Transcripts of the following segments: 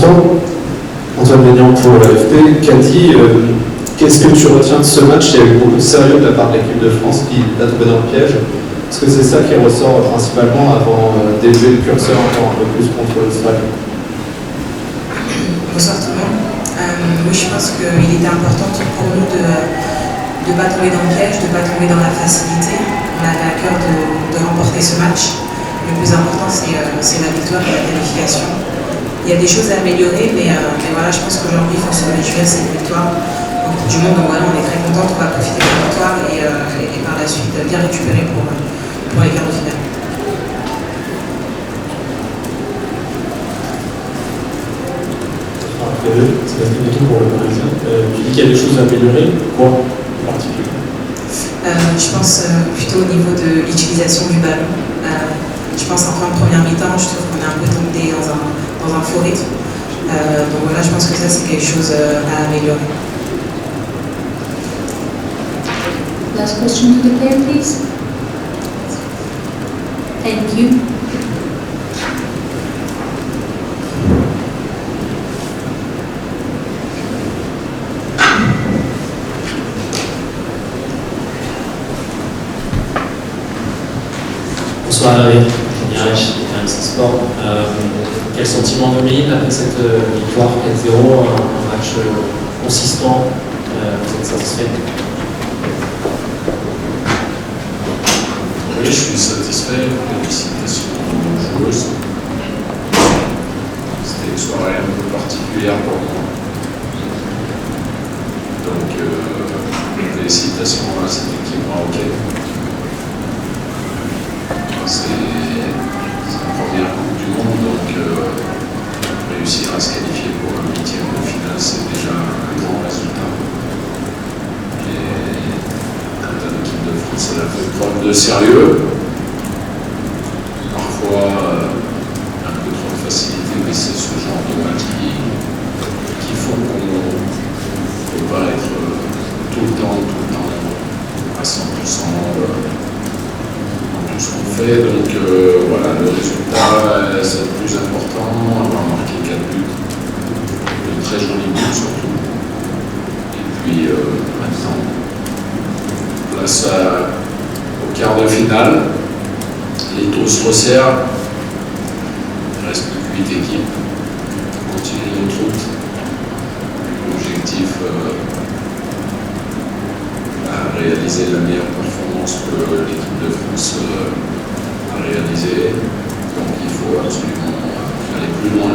Bonsoir, Antoine Maignan pour l'AFP. Cathy, qu'est-ce que tu retiens de ce match? Il y a eu beaucoup de sérieux de la part de l'équipe de France qui l'a trouvé dans le piège. Est-ce que c'est ça qui ressort principalement avant d'élever le curseur encore un peu plus contre l'Australie? Bonsoir tout le monde. Oui, je pense qu'il était important pour nous de ne pas tomber dans le piège, de ne pas tomber dans la facilité. On avait à cœur de remporter ce match. Le plus important, c'est la victoire et la qualification. Il y a des choses à améliorer, mais voilà, je pense qu'aujourd'hui, il faut se réjouir, c'est une victoire en Coupe du Monde. Donc voilà, on est très content de pouvoir profiter de la victoire et par la suite bien récupérer pour les quarts de finale. Sébastien Métou pour le Parisien. Tu dis qu'il y a des choses à améliorer, quoi en particulier? Je pense plutôt au niveau de l'utilisation du ballon. Je pense en fin de première mi-temps, je trouve qu'on est un peu tombé dans un faux rythme. Donc voilà, je pense que ça c'est quelque chose à améliorer. Last question to the player, please. Thank you. Bonsoir Alain, Julien Sport. Quel sentiment domine après cette victoire 4-0, un match consistant, vous êtes satisfait? Oui, je suis satisfait. Félicitations aux joueuses. C'était une soirée un peu particulière pour moi. Donc, félicitations à cette équipe marocaine. C'est la première Coupe du Monde, donc réussir à se qualifier pour un 8e de finale, c'est déjà un grand résultat. Et quand l'équipe de France elle a fait preuve de sérieux, parfois un peu trop de facilité, mais c'est ce genre de match qui font qu'on ne peut pas être tout le temps à 100%. Ce qu'on fait, donc voilà, le résultat c'est le plus important, avoir marqué 4 buts, de très jolis buts surtout. Et puis maintenant, place au quart de finale, les taux se resserrent, il reste plus que 8 équipes, on continue notre route. L'objectif à réaliser la meilleure performance que l'équipe de France a réalisée. Donc il faut absolument aller plus loin.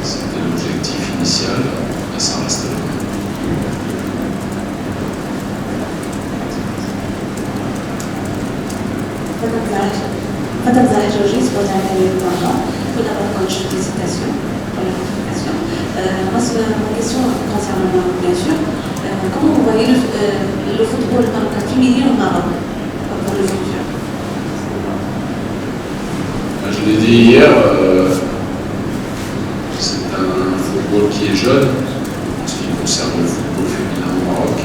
C'était l'objectif initial et ça reste là. Madame Zahra Georgi, indépendant. Tout d'abord, félicitations pour la qualification. Ma question concerne le Maroc, bien sûr. Comment vous voyez le football féminin au Maroc pour le futur? Je l'ai dit hier, c'est un football qui est jeune en ce qui concerne le football féminin au Maroc.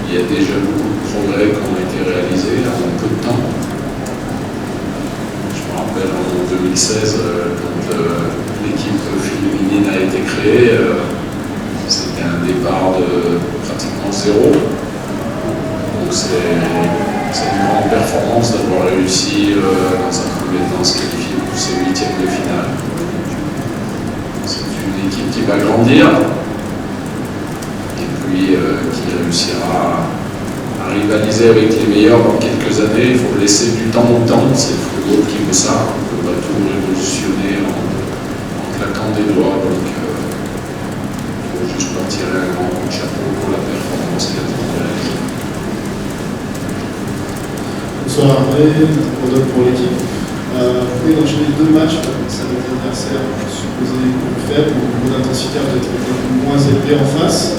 Il y a déjà beaucoup de progrès qui ont été réalisés en peu de temps. Je me rappelle en 2016, quand l'équipe féminine a été créée, c'était un départ de pratiquement zéro. Donc c'est une grande performance d'avoir réussi dans un premier temps à se qualifier pour ces 8e de finale. C'est une équipe qui va grandir et puis qui réussira à rivaliser avec les meilleurs dans quelques années. Il faut laisser du temps au temps, c'est le football qui veut ça. On ne peut pas tout révolutionner en claquant des doigts. Donc il faut juste leur tirer un grand coup de chapeau pour la performance qu'il a réalisée. Bonsoir André, Rodolphe pour l'équipe. Vous pouvez enchaîner 2 matchs, ça va être l'adversaire supposé plus faible, ou le niveau d'intensité va être moins élevé en face.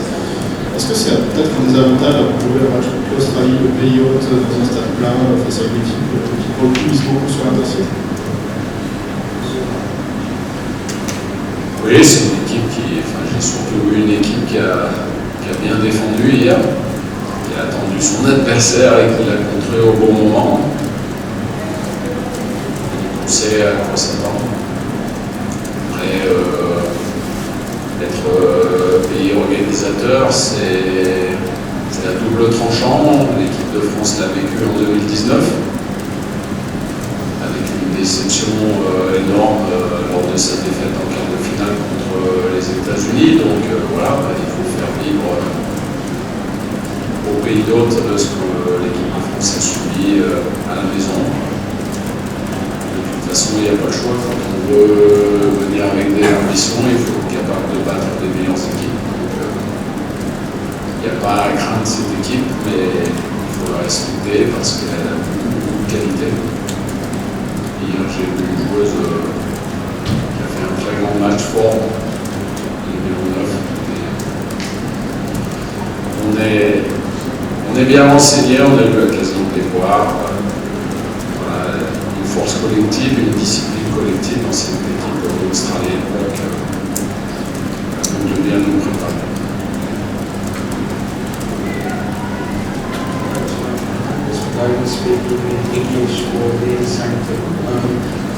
Est-ce que c'est peut-être un désavantage à jouer un match contre l'Australie, le pays hôte, dans un stade plein, face à une équipe qui mise beaucoup sur l'intensité? Oui, c'est une équipe j'ai surtout vu une équipe qui a bien défendu hier, qui a attendu son adversaire et qui l'a contré au bon moment. Donc on sait à quoi s'attendre. Après, spectateurs, c'est à double tranchant. L'équipe de France l'a vécu en 2019, avec une déception énorme lors de sa défaite en quart de finale contre les États-Unis. Donc voilà, il faut faire vivre au pays d'hôte ce que l'équipe de France a subi à la maison. De toute façon, il n'y a pas le choix. Quand on veut venir avec des ambitions, il faut être capable de battre des meilleures équipes. Il n'y a pas à craindre cette équipe, mais il faut la respecter parce qu'elle a beaucoup de qualité. Hier, j'ai vu une joueuse qui a fait un très grand match fort, numéro 9. On est bien renseigné, on a eu l'occasion de les voir. Voilà, une force collective, une discipline collective dans cette équipe australienne. Donc, on doit bien nous préparer. I will speak in English for the Sanctum.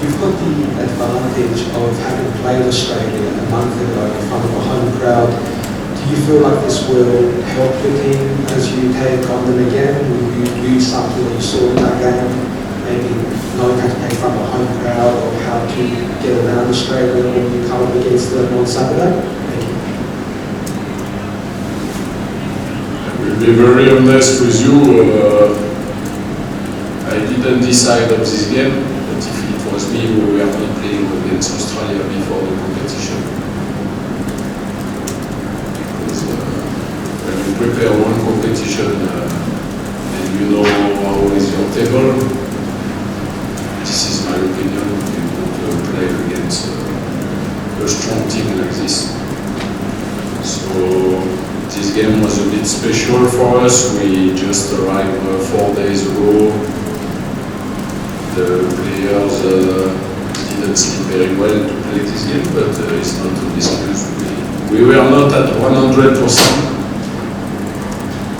You've got the advantage of having played Australia a month ago in front of a home crowd. Do you feel like this will help your team as you take on them again? Will you use something that you saw in that game? Maybe knowing how to play in front of a home crowd or how to get around Australia when you come up against them on Saturday? Thank you. I will be very honest with you. I didn't decide of this game, but if it was me, we were not playing against Australia before the competition. Because when you prepare one competition and you know how is your table, this is my opinion, you don't play against a strong team like this. So this game was a bit special for us. We just arrived 4 days ago. The players didn't sleep very well to play this game, but it's not an excuse. We were not at 100%,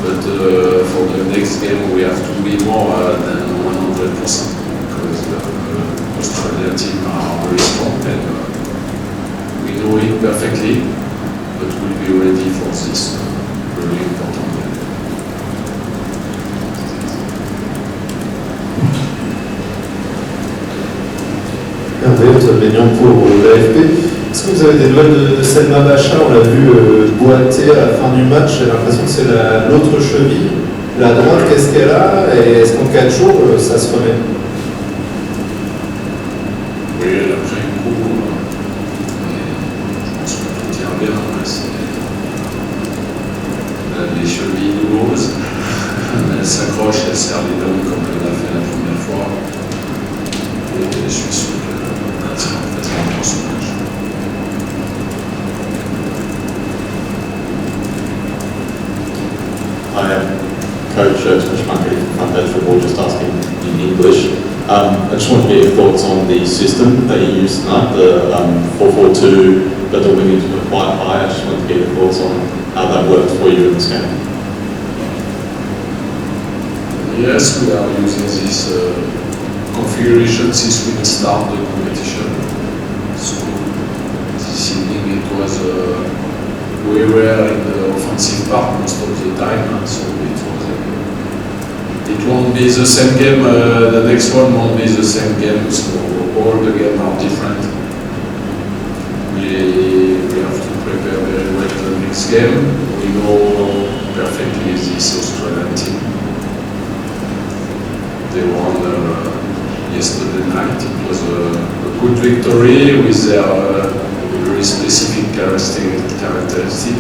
but for the next game we have to be more than 100% because the Australian team are very strong and we know it perfectly, but we'll be ready for this very important game. Hervé, Ménion pour l'AFP. Est-ce que vous avez des nouvelles de Selma Bachar? On l'a vu boiter à la fin du match, j'ai l'impression que c'est l'autre cheville. La droite, qu'est-ce qu'elle a? Et est-ce qu'en 4 jours, ça se remet? Oui, elle a pris un coup. Je pense que tout tient bien. Elle a des chevilles douloureuses. Elle s'accroche, elle serre les dents comme elle l'a fait la première fois. Et je suis sûr qu'elle a très important ce match. I am Coach Tushmaki from Front Edge Football, just asking in English. I just want to get your thoughts on the system that you used tonight, the 4-4-2, but the wingers were quite high. I just want to get your thoughts on how that worked for you in this game. Yes, we are using this configuration since we start the competition. So this evening it was we were in the offensive part most of the time, so it won't be the same game. The next one won't be the same game, so all the games are different. We have to prepare very well the next game. We know perfectly this Australian team. They won yesterday night. It was a good victory with their very specific characteristic.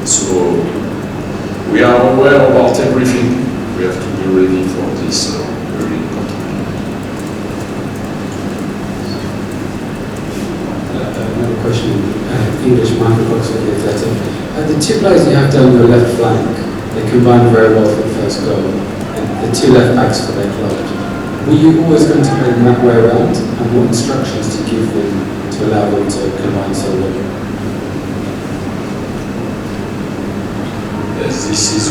So we are aware about everything. We have to be ready for this very important game. Another question, English, Michael Cox of the Athletic. The two players you have down your left flank, they combined very well for the first goal, and the two left backs for their club. Were you always going to play them that way around, and what instructions to give them to allow them to combine so well? Yes, this is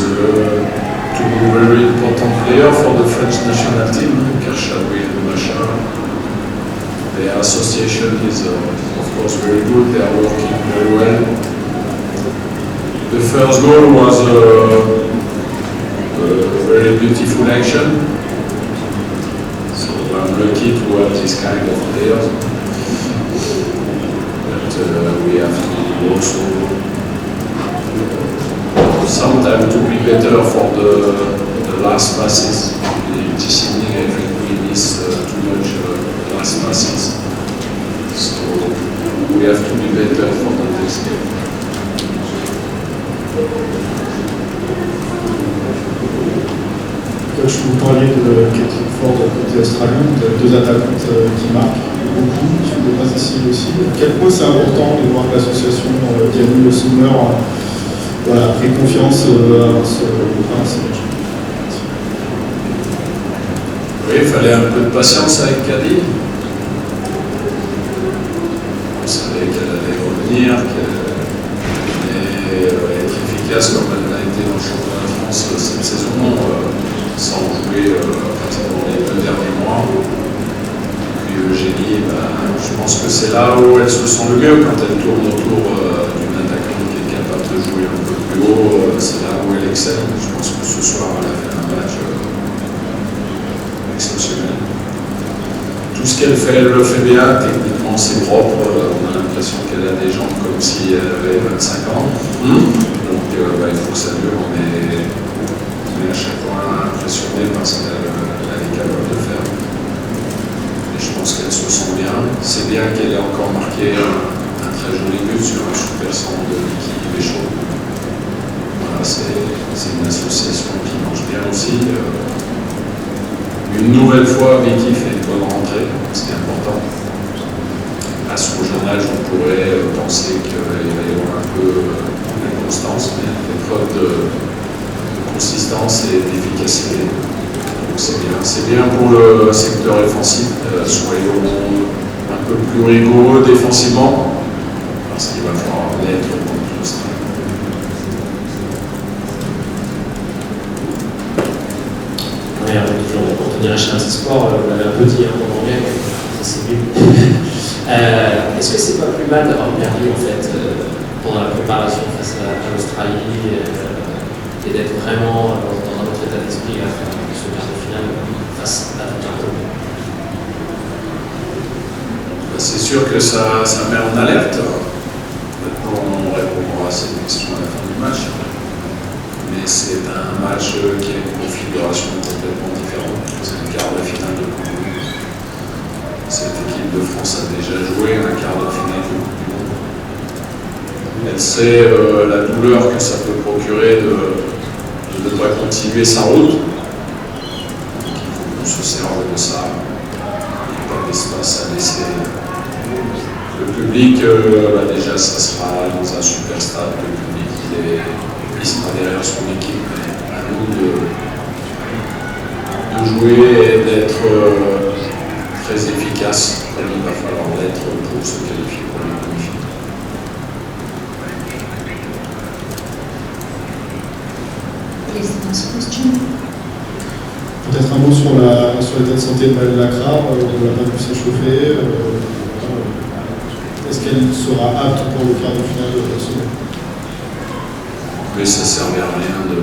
two very important players for the French national team, Kershawi and Bachar. Their association is of course very good, they are working very well. The first goal was a very beautiful action. So I'm lucky to have this kind of players. But we have to also sometimes to be better for the last passes. This evening I think we miss too much last passes. So we have to be better for the next game. Coach, vous parliez de Caitlin Foord côté australien, de 2 attaquantes qui marquent beaucoup, qui font des passes décisives aussi. À quel point c'est important de voir que l'association Diani Le Sommer a pris confiance à ce match. Oui, il fallait un peu de patience avec Caddy. On savait qu'elle allait revenir, qu'elle allait être efficace comme elle a été dans le championnat de France cette saison, sans jouer pratiquement les 2 derniers mois. Puis Eugénie, je pense que c'est là où elle se sent le mieux, quand elle tourne autour d'une attaquante qui est capable de jouer un peu plus haut, c'est là où elle excelle. Je pense que ce soir elle a fait un match exceptionnel. Tout ce qu'elle fait, elle le fait bien, techniquement c'est propre, on a l'impression qu'elle a des jambes comme si elle avait 25 ans. Donc il faut que ça dure, on est à chaque fois impressionné par ce qu'elle est capable de faire. Et je pense qu'elle se sent bien. C'est bien qu'elle ait encore marqué un très joli but sur un super centre de Vicky Béchaud. Voilà, c'est une association qui marche bien aussi. Une nouvelle fois, Vicky fait une bonne rentrée, ce qui est important. À son jeune âge, on pourrait penser qu'il va y avoir un peu d'inconstance, mais elle fait preuve de consistance et d'efficacité. Donc c'est bien. C'est bien pour le secteur offensif. Soyons un peu plus rigoureux défensivement, parce qu'il va falloir l'être contre l'Australie. Oui, toujours pour tenir à Chien Sport, on l'avait un peu dit pendant le game, ça c'est mieux. Est-ce que c'est pas plus mal d'avoir perdu en fait pendant la préparation face à l'Australie et d'être vraiment dans un autre état d'esprit à faire ce quart de finale face à tout un groupe? C'est sûr que ça met en alerte. Maintenant, on répondra à cette question à la fin du match. Mais c'est un match qui a une configuration complètement différente. C'est un quart de finale de Coupe du Monde. Cette équipe de France a déjà joué un quart de finale de Coupe du Monde. Elle sait la douleur que ça peut procurer de ne pas continuer sa route. Donc il faut qu'on se serve de ça. Il n'y a pas d'espace à laisser. Le public, déjà, ça sera dans un super stade. Le public, il sera derrière son équipe. Mais à nous de jouer et d'être très efficace, comme il va falloir l'être pour se qualifier pour les demi-finales. Please, next question. Peut-être un mot sur l'état de santé de Maëlle Lacra, on n'a pas pu s'échauffer. Est-ce qu'elle sera apte pour le quart de finale de la semaine? Mais ça ne servait à rien de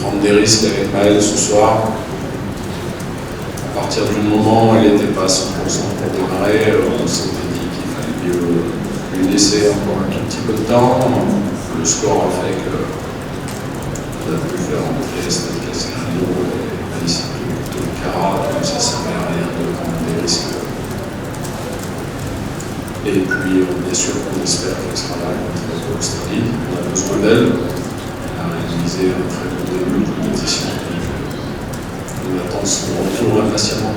prendre des risques avec Maëlle ce soir. À partir du moment où elle n'était pas à 100% pour démarrer, on s'était dit qu'il fallait mieux lui laisser encore un tout petit peu de temps. Le score a fait qu'on a pu faire entrer Estelle Cascarino et Alice Cara, donc ça ne servait à rien de prendre des risques. Et puis, bien sûr, on espère qu'elle sera là contre l'Australie. On a besoin d'elle. Elle a réalisé un très bon début de compétition. On attend son retour impatiemment.